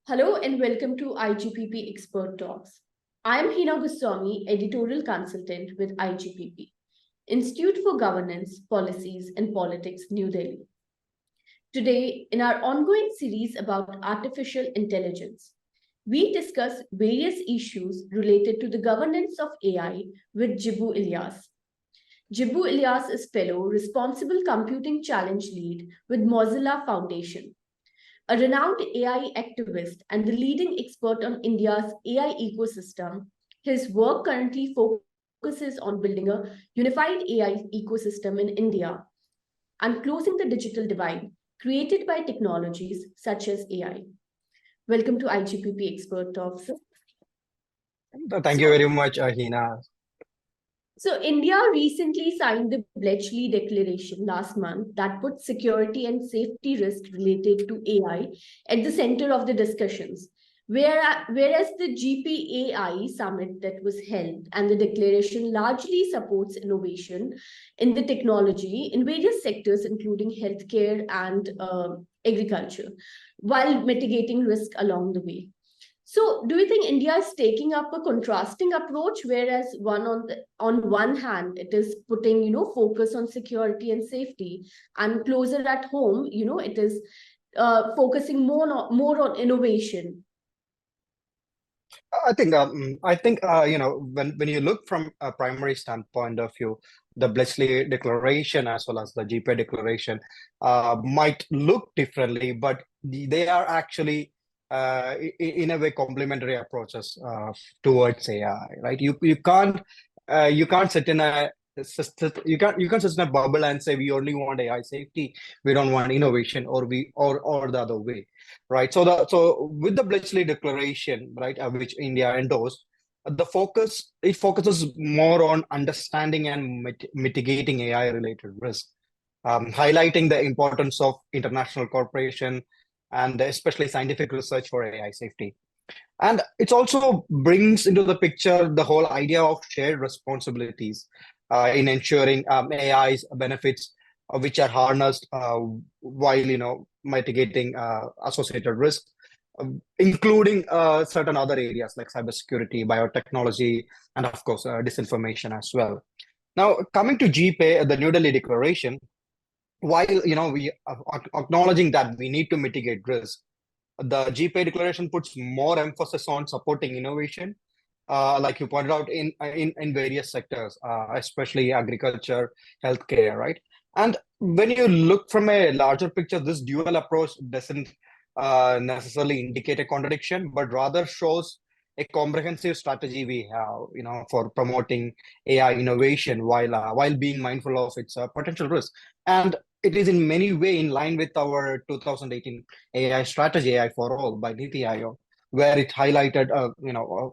Hello and welcome to IGPP Expert Talks. I am Heena Goswami, Editorial Consultant with IGPP, Institute for Governance, Policies and Politics, New Delhi. Today, in our ongoing series about artificial intelligence, we discuss various issues related to the governance of AI with Jibu Elias. Jibu Elias is Fellow, Responsible Computing Challenge Lead with Mozilla Foundation, a renowned AI activist and the leading expert on India's AI ecosystem. His work currently focuses on building a unified AI ecosystem in India and closing the digital divide created by technologies such as AI. Welcome to IGPP Expert Talks. Thank you very much, Heena. So, India recently signed the Bletchley Declaration last month that put security and safety risks related to AI at the center of the discussions. Whereas the GPAI summit that was held and the declaration largely supports innovation in the technology in various sectors, including healthcare and agriculture, while mitigating risk along the way. So, do you think India is taking up a contrasting approach, whereas on one hand it is putting focus on security and safety, and closer at home it is focusing more on innovation? I think when you look from a primary standpoint of view, the Bletchley Declaration as well as the GPA Declaration might look differently, but they are actually in a way complementary approaches towards AI, right? You can't sit in a you can't sit in a bubble and say we only want AI safety, we don't want innovation, or the other way, right? So with the Bletchley Declaration, right, which India endorsed, it focuses more on understanding and mitigating AI related risk, highlighting the importance of international cooperation and especially scientific research for AI safety. And it also brings into the picture the whole idea of shared responsibilities in ensuring AI's benefits, which are harnessed while mitigating associated risk, including certain other areas like cybersecurity, biotechnology, and of course disinformation as well. Now, coming to GPA, the New Delhi Declaration, while we are acknowledging that we need to mitigate risk, the GPA Declaration puts more emphasis on supporting innovation, like you pointed out in various sectors, especially agriculture, healthcare, right? And when you look from a larger picture, this dual approach doesn't necessarily indicate a contradiction, but rather shows a comprehensive strategy we have, for promoting AI innovation while being mindful of its potential risk. And it is in many way in line with our 2018 AI strategy, AI for All by NITI Aayog, where it highlighted,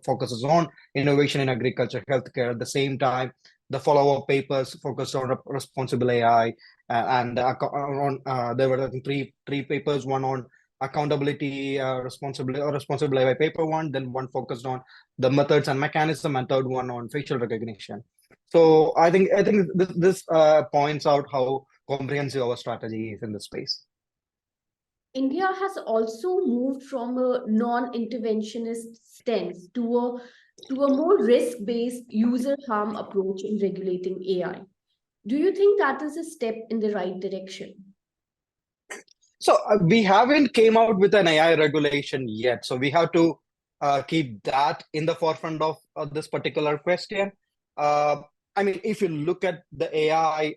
focuses on innovation in agriculture, healthcare. At the same time, the follow-up papers focused on responsible AI, and there were, I think, three papers, one on accountability, responsible AI paper one, then one focused on the methods and mechanism, and third one on facial recognition. So I think this points out how comprehensive our strategy is in this space. India has also moved from a non-interventionist stance to a more risk-based user harm approach in regulating AI. Do you think that is a step in the right direction? So we haven't came out with an AI regulation yet. So we have to keep that in the forefront of this particular question. I mean, if you look at the AI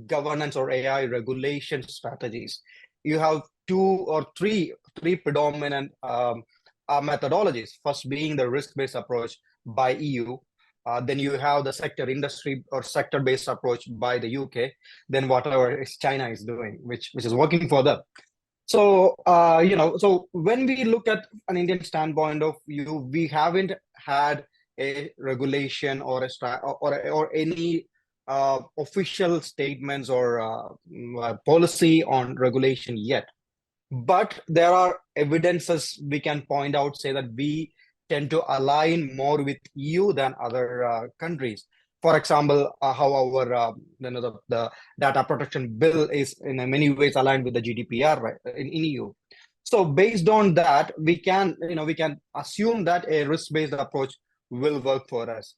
governance or AI regulation strategies, you have three predominant methodologies. First being the risk-based approach by EU. Then you have the sector industry or sector-based approach by the UK. Then whatever China is doing, which is working for them. So so when we look at an Indian standpoint of view, we haven't had a regulation or or any official statements or policy on regulation yet. But there are evidences we can point out, say that we tend to align more with EU than other countries. For example, how our the data protection bill is in many ways aligned with the GDPR, right, in EU. So based on that, we can assume that a risk-based approach will work for us.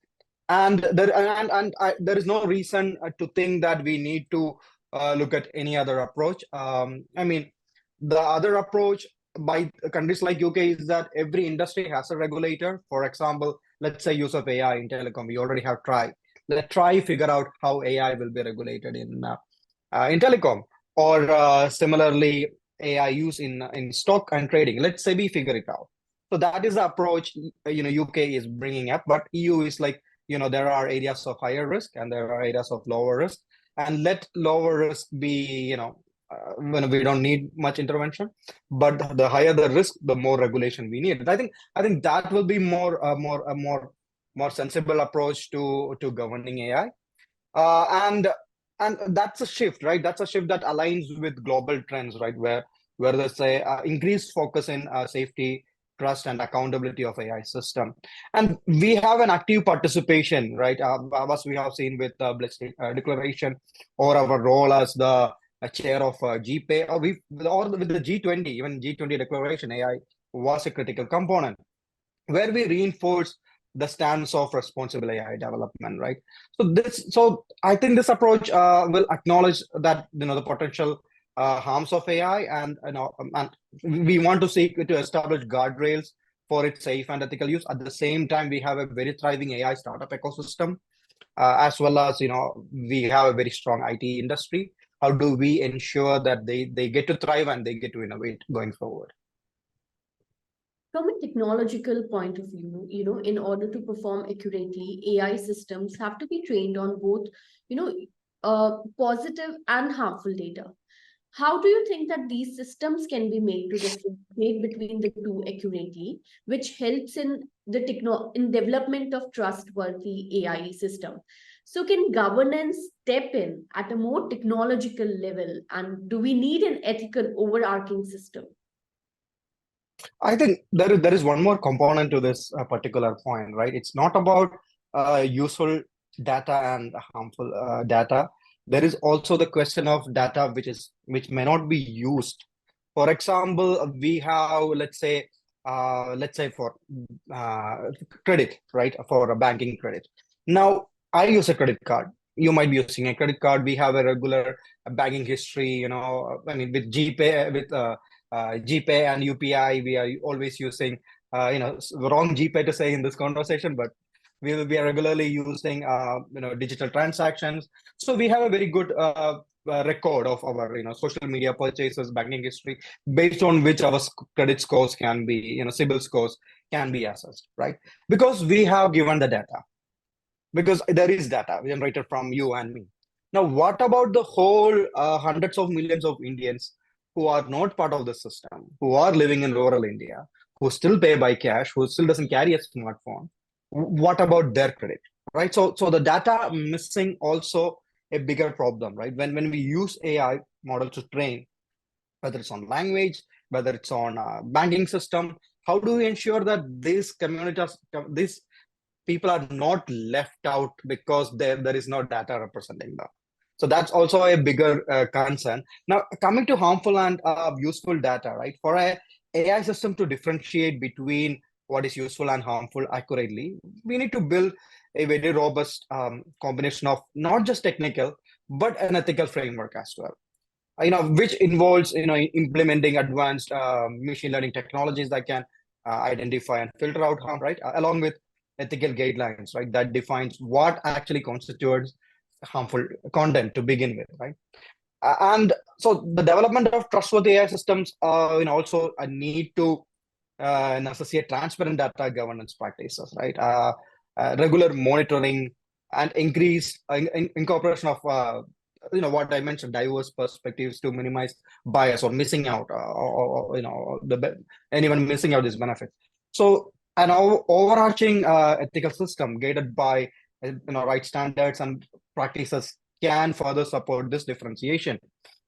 And there is no reason to think that we need to look at any other approach. I mean, the other approach by countries like UK is that every industry has a regulator. For example, let's say use of AI in telecom. We already have TRI. Let's try figure out how AI will be regulated in telecom, or similarly AI use in stock and trading. Let's say we figure it out. So that is the approach UK is bringing up, but EU is like, there are areas of higher risk and there are areas of lower risk, and let lower risk be, when we don't need much intervention, but the higher the risk, the more regulation we need. I think that will be more sensible approach to governing AI. And that's a shift, right? That's a shift that aligns with global trends, right? Where there's a increased focus in safety, trust, and accountability of AI system. And we have an active participation, right? As we have seen with the Declaration, or our role as the chair of GPay, or with the G20, even G20 Declaration, AI was a critical component where we reinforce the stance of responsible AI development, right? So I think this approach will acknowledge that the potential harms of AI, and we want to seek to establish guardrails for its safe and ethical use. At the same time, we have a very thriving AI startup ecosystem, as well as we have a very strong IT industry. How do we ensure that they get to thrive and they get to innovate going forward? From a technological point of view, in order to perform accurately, AI systems have to be trained on both, positive and harmful data. How do you think that these systems can be made to differentiate between the two accurately, which helps in in development of trustworthy AI system? So can governance step in at a more technological level, and do we need an ethical overarching system? I think there is one more component to this particular point, right? It's not about useful data and harmful data. There is also the question of data which may not be used. For example, we have, let's say for credit, right? For a banking credit. Now, I use a credit card. You might be using a credit card. We have a regular banking history. I mean, with GPay, with GPay and UPI, we are always using, wrong GPay to say in this conversation, but we will be regularly using, digital transactions. So we have a very good record of our, social media purchases, banking history, based on which our credit scores can be, CIBIL scores can be assessed, right? Because we have given the data, because there is data generated from you and me. Now, what about the whole hundreds of millions of Indians who are not part of the system, who are living in rural India, who still pay by cash, who still doesn't carry a smartphone? What about their credit, right? So the data missing also a bigger problem, right? When we use AI model to train, whether it's on language, whether it's on banking system, how do we ensure that these communities, these people are not left out because there is no data representing them? So that's also a bigger concern. Now, coming to harmful and useful data, right? For a AI system to differentiate between what is useful and harmful accurately, we need to build a very robust combination of not just technical, but an ethical framework as well. Which involves, implementing advanced machine learning technologies that can identify and filter out harm, right? Along with ethical guidelines, right? That defines what actually constitutes harmful content to begin with, right? And so the development of trustworthy AI systems, also a need to necessitate transparent data governance practices, right? Regular monitoring and increase incorporation of what I mentioned, diverse perspectives to minimize bias or missing out, anyone missing out these benefits. So an overarching ethical system guided by right standards and practices can further support this differentiation.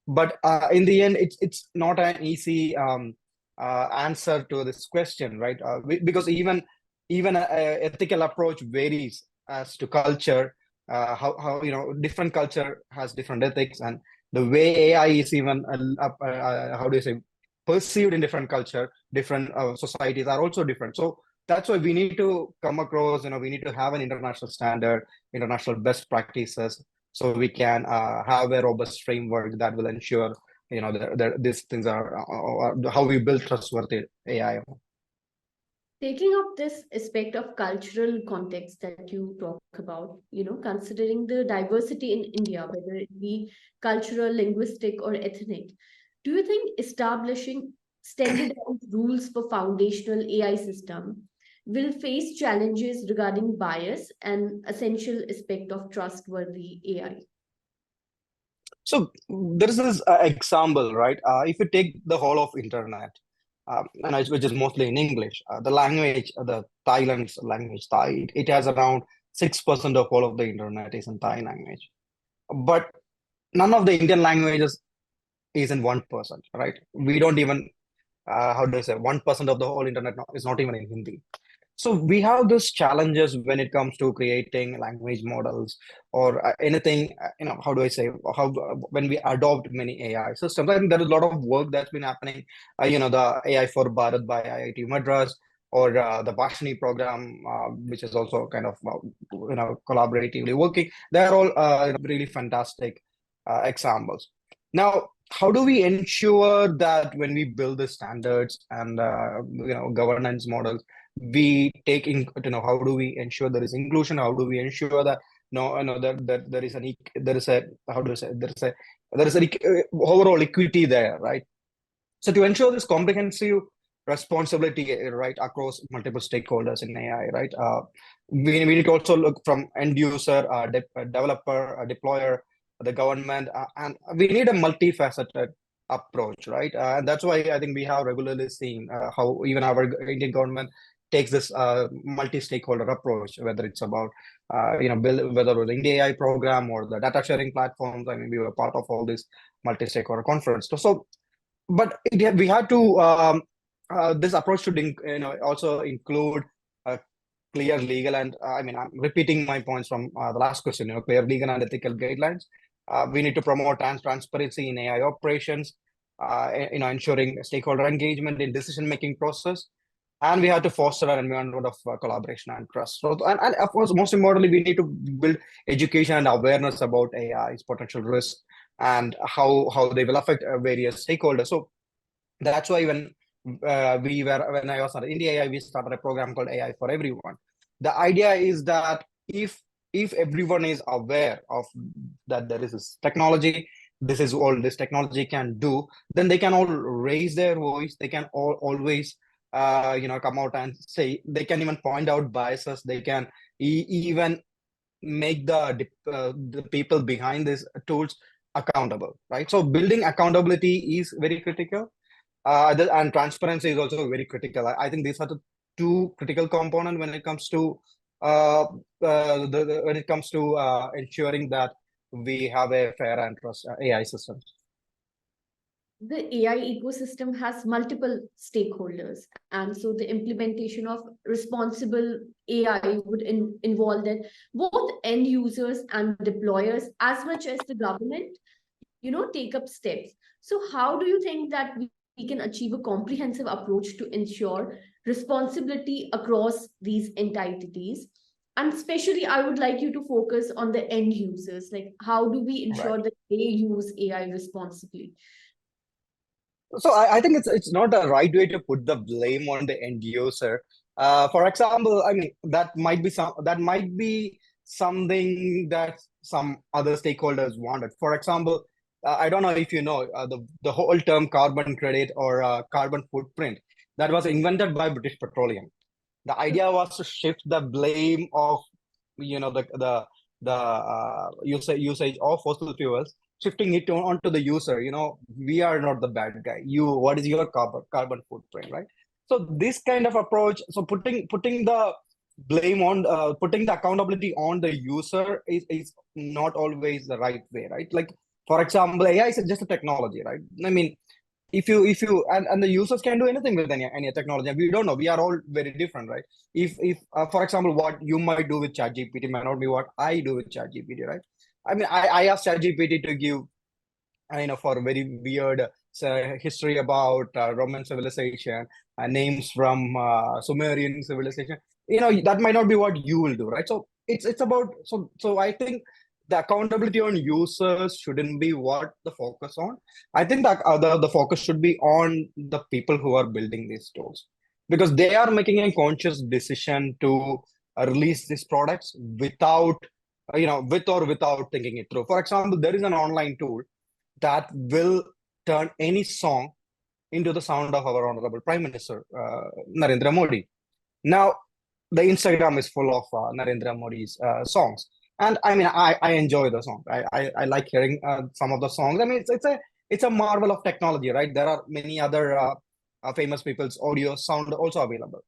But in the end, it's not an easy answer to this question, right? Because even an ethical approach varies as to culture. How different culture has different ethics, and the way AI is even how do you say perceived in different culture, different societies are also different. So that's why we need to come across, we need to have an international standard, international best practices, so we can have a robust framework that will ensure, these things are how we build trustworthy AI. Taking up this aspect of cultural context that you talk about, considering the diversity in India, whether it be cultural, linguistic, or ethnic, do you think establishing standardized rules for foundational AI system will face challenges regarding bias and essential aspect of trustworthy AI? So there is this example, right? If you take the whole of internet, which is mostly in English, the language, the Thailand's language, Thai, it has around 6% of all of the internet is in Thai language. But none of the Indian languages is in 1%, right? We don't even, how do I say, 1% of the whole internet is not even in Hindi. So we have these challenges when it comes to creating language models or anything, how do I say, when we adopt many AI systems. I think there is a lot of work that's been happening, the AI for Bharat by IIT Madras, or the Bhashani program, which is also kind of, collaboratively working. They're all really fantastic examples. Now, how do we ensure that when we build the standards and, governance models, we take in, how do we ensure there is inclusion? How do we ensure that that there is a, how do I say, there is an overall equity there, right? So to ensure this comprehensive responsibility, right, across multiple stakeholders in AI, right, we need to also look from end user, developer, deployer, the government, and we need a multifaceted approach, right? And that's why I think we have regularly seen how even our Indian government takes this multi-stakeholder approach, whether it's about whether it was the India AI program or the data sharing platforms. I mean, we were part of all this multi-stakeholder conference. So, but we had to this approach should also include clear legal and I mean, I'm repeating my points from the last question. Clear legal and ethical guidelines. We need to promote transparency in AI operations. Ensuring stakeholder engagement in decision-making process. And we have to foster an environment of collaboration and trust. So, and of course, most importantly, we need to build education and awareness about AI's potential risks and how they will affect various stakeholders. So that's why when I was at India AI, we started a program called AI for Everyone. The idea is that if everyone is aware of that there is this technology, this is all this technology can do, then they can all raise their voice. They can always come out and say, they can even point out biases. They can even make the people behind these tools accountable, right? So building accountability is very critical, and transparency is also very critical. I think these are the two critical components when it comes to ensuring that we have a fair and trust AI systems. The AI ecosystem has multiple stakeholders, and so the implementation of responsible AI would involve that both end users and deployers, as much as the government, take up steps. So how do you think that we can achieve a comprehensive approach to ensure responsibility across these entities? And especially, I would like you to focus on the end users. Like, how do we ensure that they use AI responsibly? So I think it's not the right way to put the blame on the end user. For example, I mean, that might be something that some other stakeholders wanted. For example, I don't know if you know the whole term carbon credit or carbon footprint that was invented by British Petroleum. The idea was to shift the blame of the usage of fossil fuels, shifting it onto the user. We are not the bad guy. What is your carbon footprint, right? So this kind of approach, so putting the blame on, putting the accountability on the user is not always the right way, right? Like, for example, AI is just a technology, right? I mean, if you and the users can do anything with any technology. We don't know. We are all very different, right? If for example, what you might do with ChatGPT might not be what I do with ChatGPT, right? I mean, I asked ChatGPT to give for very weird history about Roman civilization, names from Sumerian civilization, that might not be what you will do, right? So it's about, so I think the accountability on users shouldn't be what the focus on. I think that the focus should be on the people who are building these tools, because they are making a conscious decision to release these products without, with or without thinking it through. For example, there is an online tool that will turn any song into the sound of our honorable Prime Minister, Narendra Modi. Now, the Instagram is full of Narendra Modi's songs. And I mean, I enjoy the song. I like hearing some of the songs. I mean, it's a marvel of technology, right? There are many other famous people's audio sound also available.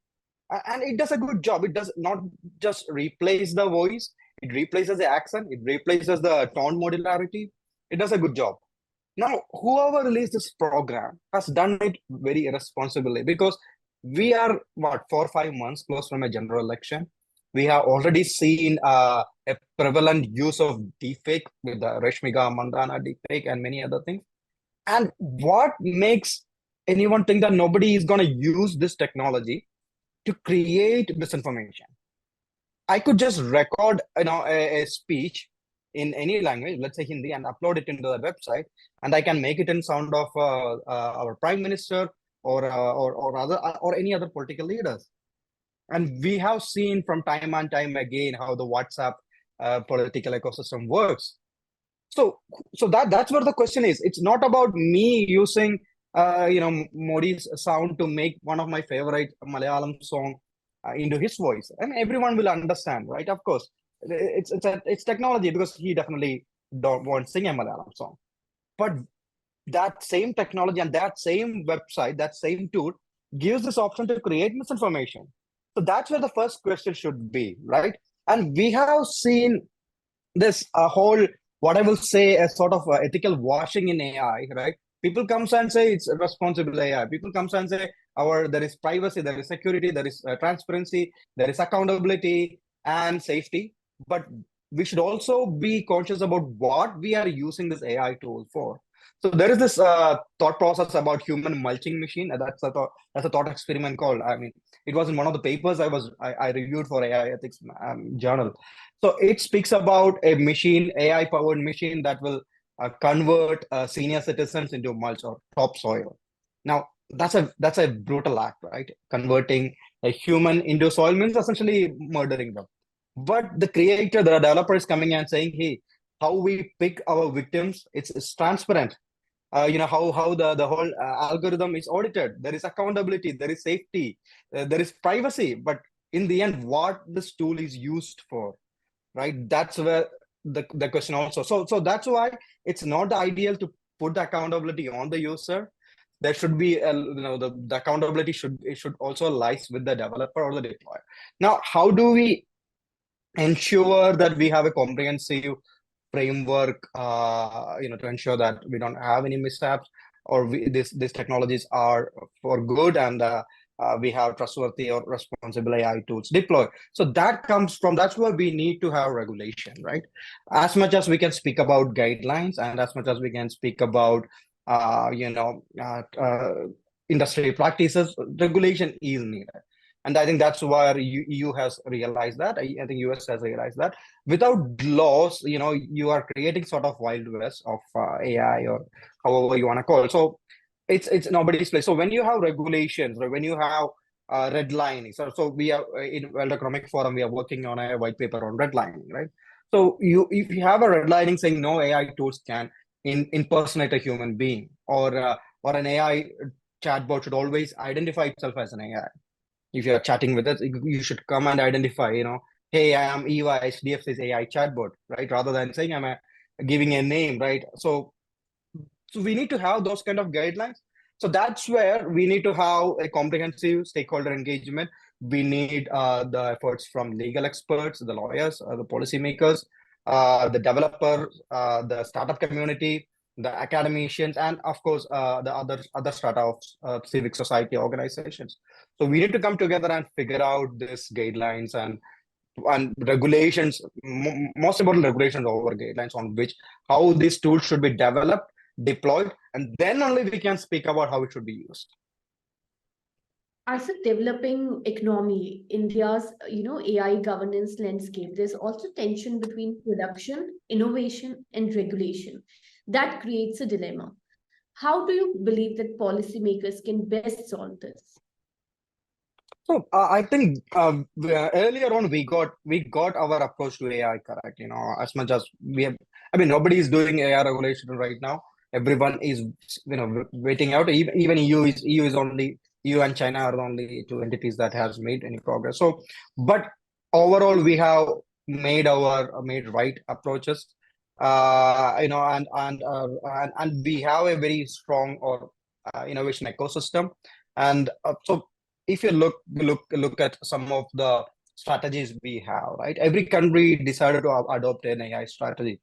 And it does a good job. It does not just replace the voice, it replaces the accent, it replaces the tone modularity. It does a good job. Now, whoever released this program has done it very irresponsibly, because we are, 4 or 5 months close from a general election. We have already seen a prevalent use of deepfake with the Rashmika Mandana deepfake and many other things. And what makes anyone think that nobody is going to use this technology to create misinformation? I could just record, a speech in any language, let's say Hindi, and upload it into the website, and I can make it in sound of our prime minister or any other political leaders. And we have seen from time and time again how the WhatsApp political ecosystem works. So that's what the question is. It's not about me using Modi's sound to make one of my favorite Malayalam song into his voice. I mean, everyone will understand, right? Of course, it's technology, because he definitely don't want to sing a Malayalam song. But that same technology and that same website, that same tool gives this option to create misinformation. So that's where the first question should be, right? And we have seen this whole, what I will say, a sort of ethical washing in AI, right? People comes and say it's responsible AI. People comes and say there is privacy, there is security, there is transparency, there is accountability and safety. But we should also be conscious about what we are using this AI tool for. So there is this thought process about human mulching machine. That's a thought experiment called. I mean, it was in one of the papers I reviewed for AI ethics journal. So it speaks about a machine, AI powered machine, that will convert senior citizens into mulch or topsoil. Now that's a brutal act, right? Converting a human into soil means essentially murdering them. But the creator, the developer, is coming and saying, hey, how we pick our victims, it's transparent. How the whole algorithm is audited. There is accountability, there is safety, there is privacy. But in the end, what this tool is used for, right? That's where the question also. So that's why it's not ideal to put the accountability on the user. There should be the accountability should also lies with the developer or the deployer. Now, how do we ensure that we have a comprehensive framework to ensure that we don't have any mishaps, or these technologies are for good, and we have trustworthy or responsible AI tools deployed? So that's where we need to have regulation, right? As much as we can speak about guidelines, and as much as we can speak about industry practices, regulation is needed. And I think that's why EU has realized that. I think US has realized that without laws, you are creating sort of wild west of AI, or however you want to call it. So it's nobody's place. So when you have regulations, or when you have redlining, so we are in World Economic Forum, we are working on a white paper on redlining, right? So if you have a redlining saying no AI tools can impersonate a human being, or an AI chatbot should always identify itself as an AI. If you're chatting with us, you should come and identify, hey, I am Eva, HDFC's AI chatbot, right? Rather than saying giving a name, right? So we need to have those kind of guidelines. So that's where we need to have a comprehensive stakeholder engagement. We need the efforts from legal experts, the lawyers, the policymakers, the developers, the startup community, the academicians, and of course the other strata of civic society organizations. So we need to come together and figure out these guidelines and regulations, most important regulations over guidelines, on which how these tools should be developed deployed, and then only we can speak about how it should be used. As a developing economy, India's AI governance landscape, there's also tension between production, innovation, and regulation. That creates a dilemma. How do you believe that policymakers can best solve this? So I think earlier on we got our approach to AI correct. As much as we have, I mean, nobody is doing AI regulation right now. Everyone is waiting out. Even EU is only EU and China are the only two entities that has made any progress. So, but overall we have made right approaches. And we have a very strong or innovation ecosystem, and so if you look at some of the strategies we have, right? Every country decided to adopt an AI strategy.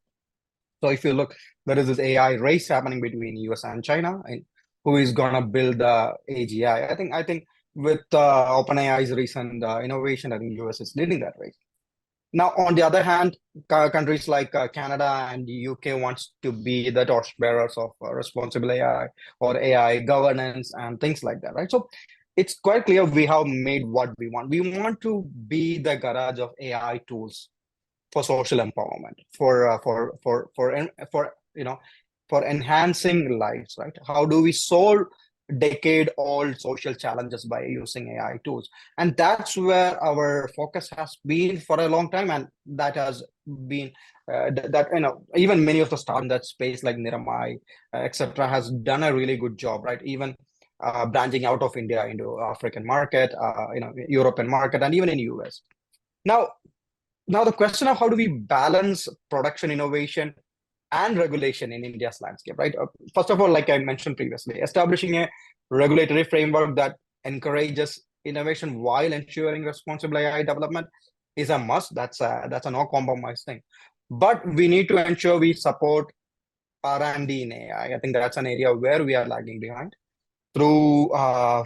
So if you look, there is this AI race happening between US and China, and who is gonna build the AGI. I think with OpenAI's recent innovation, I think US is leading that race. Now, on the other hand, countries like Canada and the UK wants to be the torchbearers of responsible AI or AI governance and things like that, right? So it's quite clear we have made what we want. We want to be the garage of AI tools for social empowerment, for enhancing lives, right? How do we solve decade-old social challenges by using AI tools? And that's where our focus has been for a long time, and that has been even many of the start in that space like Niramai, etc., has done a really good job, right? Even branching out of India into African market, European market, and even in US. Now the question of how do we balance production innovation and regulation in India's landscape, right? First of all, like I mentioned previously, establishing a regulatory framework that encourages innovation while ensuring responsible AI development is a must. That's a no compromise thing. But we need to ensure we support R&D in AI. I think that's an area where we are lagging behind through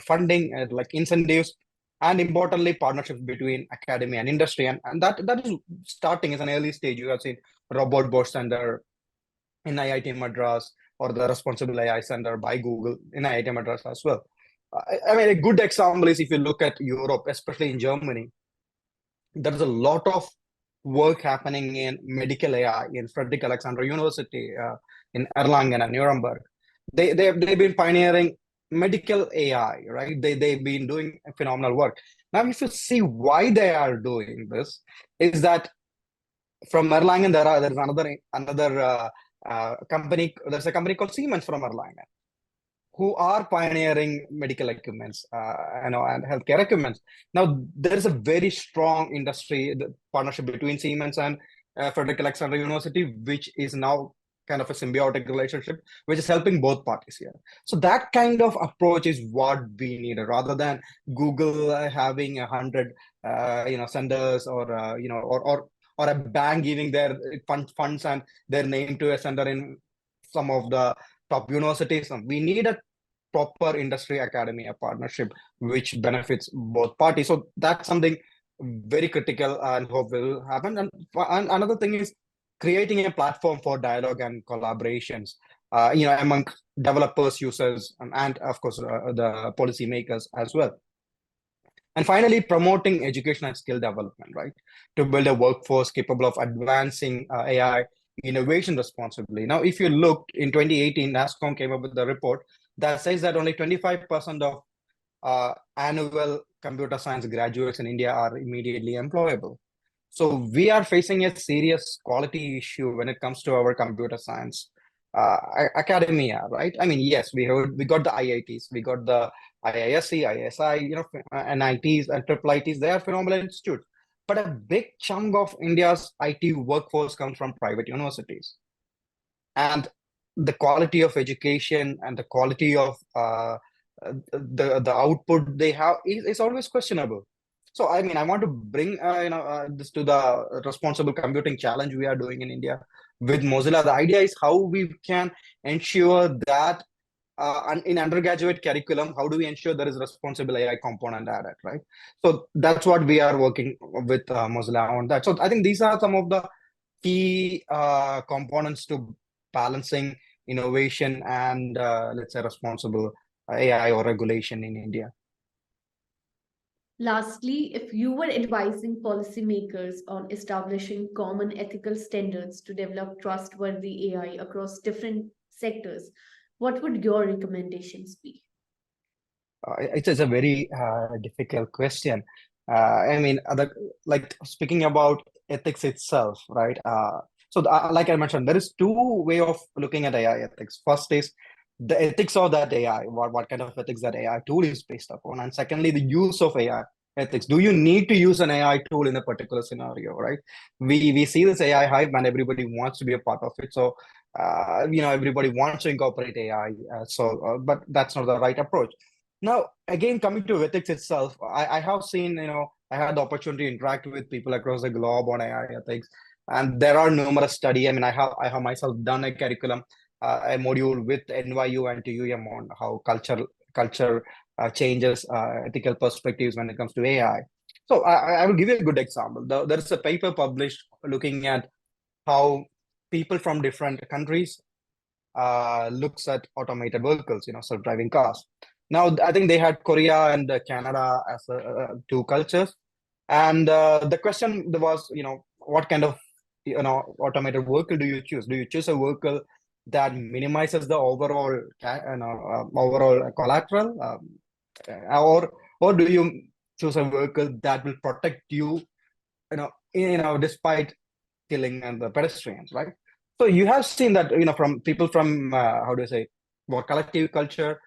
funding, like incentives, and importantly, partnerships between academia and industry. And that is starting as an early stage. You have seen Robot Bosch Center in IIT Madras, or the Responsible AI Center by Google in IIT Madras as well. I mean, a good example is if you look at Europe, especially in Germany, there is a lot of work happening in medical AI in Friedrich Alexander University, in Erlangen and Nuremberg. They've been pioneering medical AI, right? They've been doing phenomenal work. Now, if you see why they are doing this, is that from Erlangen there's another company. There's a company called Siemens from Erlangen, who are pioneering medical equipments, and healthcare equipments. Now, there is a very strong industry partnership between Siemens and Friedrich Alexander University, which is now kind of a symbiotic relationship, which is helping both parties here. So that kind of approach is what we need, rather than Google having 100, centers, or a bank giving their funds and their name to a center in some of the top universities. We need a proper industry academia partnership which benefits both parties. So that's something very critical and hope will happen. And another thing is creating a platform for dialogue and collaborations, among developers, users, and of course the policymakers as well. And finally, promoting education and skill development, right? To build a workforce capable of advancing AI innovation responsibly. Now, if you look in 2018, NASSCOM came up with the report that says that only 25% of annual computer science graduates in India are immediately employable. So we are facing a serious quality issue when it comes to our computer science academia, right? I mean, yes, we got the IITs, we got the IISc, ISI, NITs and IIITs. They are phenomenal institutes. But a big chunk of India's IT workforce comes from private universities. And the quality of education and the quality of the output they have is always questionable. So, I mean, I want to bring this to the responsible computing challenge we are doing in India with Mozilla. The idea is how we can ensure that in undergraduate curriculum, how do we ensure there is responsible AI component added, right? So that's what we are working with Mozilla on that. So I think these are some of the key components to balancing innovation and let's say responsible AI or regulation in India? Lastly, if you were advising policymakers on establishing common ethical standards to develop trustworthy AI across different sectors, what would your recommendations be? It's a very difficult question. I mean, like speaking about ethics itself, right? Like I mentioned, there is two way of looking at AI ethics. First is the ethics of that AI, what kind of ethics that AI tool is based upon, and secondly, the use of AI ethics. Do you need to use an AI tool in a particular scenario, right? We see this AI hype, and everybody wants to be a part of it. So, everybody wants to incorporate AI. But that's not the right approach. Now, again, coming to ethics itself, I have seen, I had the opportunity to interact with people across the globe on AI ethics, and there are numerous studies. I mean, I have myself done a curriculum, a module with NYU and TUM on how culture changes ethical perspectives when it comes to AI. So I will give you a good example. There is a paper published looking at how people from different countries looks at automated vehicles, self-driving cars. Now, I think they had Korea and Canada as two cultures, and the question was, what kind of, automated vehicle do you choose? Do you choose a vehicle that minimizes the overall collateral, or do you choose a vehicle that will protect you, despite killing and the pedestrians, right? So you have seen that, from people from how do you say, more collective culture,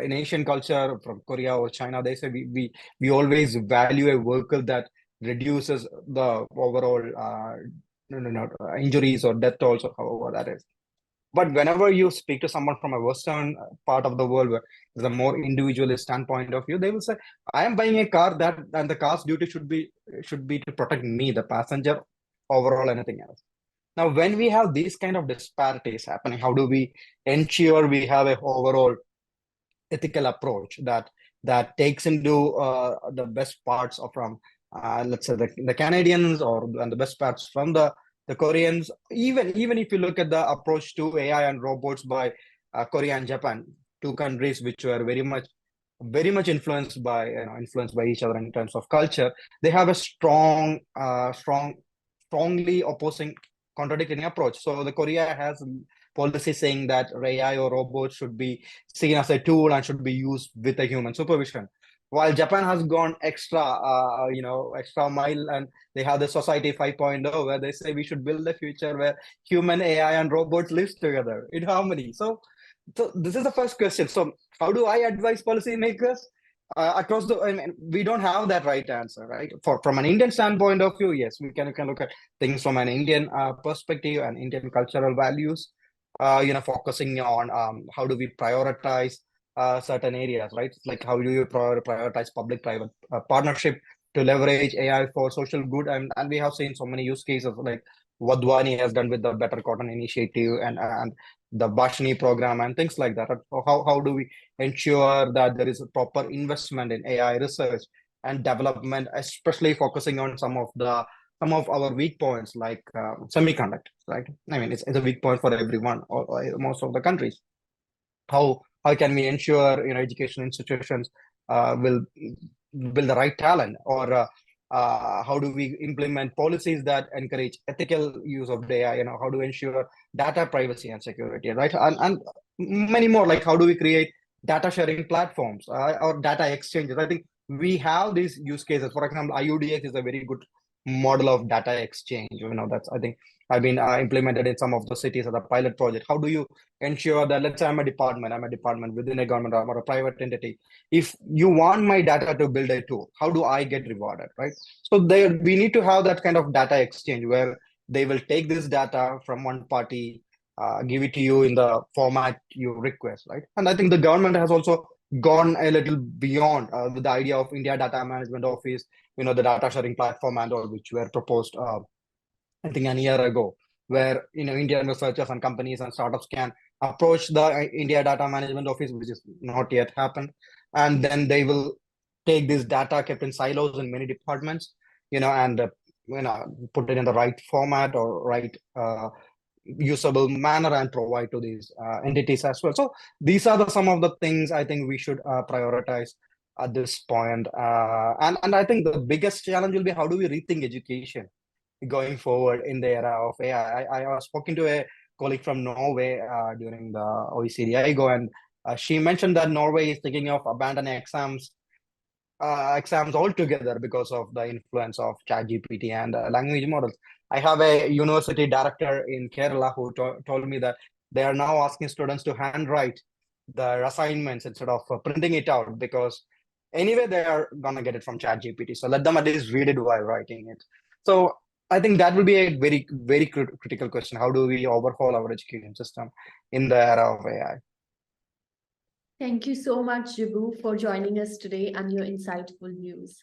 in Asian culture, from Korea or China, they say we always value a vehicle that reduces the overall injuries or death tolls, or however that is. But whenever you speak to someone from a Western part of the world, where there's a more individualist standpoint of view, they will say, "I am buying a car and the car's duty should be to protect me, the passenger, overall anything else." Now, when we have these kind of disparities happening, how do we ensure we have a overall ethical approach that takes into the best parts of from let's say the Canadians, and the best parts from the Koreans. Even if you look at the approach to AI and robots by Korea and Japan, two countries which were very much influenced by each other in terms of culture, they have a strongly opposing, contradicting approach. So the Korea has policy saying that AI or robots should be seen as a tool and should be used with a human supervision. While Japan has gone extra mile, and they have the Society 5.0, where they say we should build a future where human, AI, and robots live together in harmony. So this is the first question. So how do I advise policymakers? Across the, I mean, we don't have that right answer, right? From an Indian standpoint of view, yes, we can look at things from an Indian perspective and Indian cultural values. Focusing on how do we prioritize certain areas, right? Like how do you prioritize public-private partnership to leverage AI for social good, and we have seen so many use cases like what Dwani has done with the Better Cotton Initiative and the Bashni program and things like that. How do we ensure that there is a proper investment in AI research and development, especially focusing on some of our weak points like semiconductors, right? I mean, it's a weak point for everyone, or most of the countries. How can we ensure education institutions will build the right talent, or how do we implement policies that encourage ethical use of AI? How do we ensure data privacy and security, right? And many more, like how do we create data sharing platforms or data exchanges? I think we have these use cases. For example, IUDX is a very good model of data exchange. That's, I think, I've been implemented in some of the cities as a pilot project. How do you ensure that, let's say I'm a department within a government or a private entity. If you want my data to build a tool, how do I get rewarded, right? So we need to have that kind of data exchange where they will take this data from one party, give it to you in the format you request, right? And I think the government has also gone a little beyond with the idea of India Data Management Office, the data sharing platform and all, which were proposed I think a year ago, where Indian researchers and companies and startups can approach the India Data Management Office, which is not yet happened, and then they will take this data kept in silos in many departments, and put it in the right format or right usable manner and provide to these entities as well. So these are some of the things I think we should prioritize at this point. And I think the biggest challenge will be how do we rethink education going forward in the era of AI. I was speaking to a colleague from Norway during the OECD IGO, and she mentioned that Norway is thinking of abandoning exams altogether because of the influence of ChatGPT and language models. I have a university director in Kerala who told me that they are now asking students to handwrite their assignments instead of printing it out, because anyway they are gonna get it from ChatGPT. So let them at least read it while writing it. So I think that will be a very critical question. How do we overhaul our education system in the era of AI? Thank you so much, Jibu, for joining us today and your insightful views.